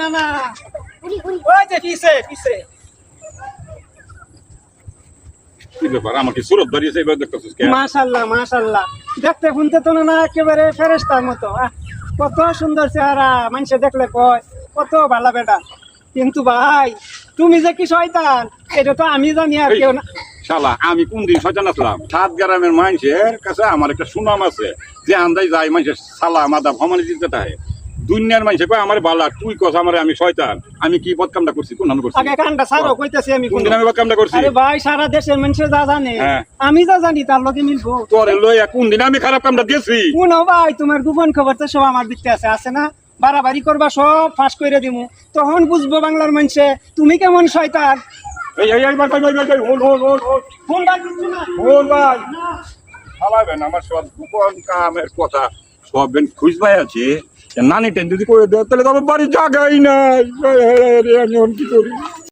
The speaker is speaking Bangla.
না না ওই যে পিছে পিছে কি ব্যাপার আমাকে সুরত ধরিয়েছে এবার দেখতেছিস কেন? মাশাআল্লাহ মাশাআল্লাহ দেখতে শুনতে তো না একেবারে ফেরেশতার মতো কত সুন্দর চেহারা মানুষে দেখলে কয় কত ভালো বেটা কিন্তু ভাই তুমি যে কি শয়তান এটা তো আমি জানি আর কেউ না। শালা আমি কোন দিন শয়তান আসলাম? 7 গ্রামের মানুষের কাছে আমার একটা সুনাম আছে যে আন্দাজ যায় মানুষের সালা মাদা ভমানি দিতে থাকে। দুনিয়ার মানুষে কয় আমার বালা, তুই কস আমারে আমি শয়তান। আমি কি বদকামটা করছি? কোন নাম করছি? আগে কানটা ছাড়ো কইতাছি আমি কোন দিন আমি বদকামটা করছি? আরে ভাই সারা দেশের মানুষে যা জানে হ্যাঁ। আমি যা জানি তার লগে মিলবো। তোরে লইয়া কোন দিন আমি খারাপ কামটা দিয়েছি? কোন ভাই তোমার গোপন খবর তো সব আমার দিকতে আছে না? বাড়াবাড়ি করবা সব ফাঁস করে দিমু তখন বুঝবো বাংলার মানুষে তুমি কেমন শয়তান। এই এই এই ভাই ভাই ভাই ভাই হোল হোল হোল হোল ফোন ডাকছি না হোল ভাই হালাবেন আমার সব গোপন কামের কথা সব বেন খুঁজবাই আছে। নানি টেন যদি করে দেয় তাহলে তো আমার বাড়ি জায়গাই নাই। আমি কি করি?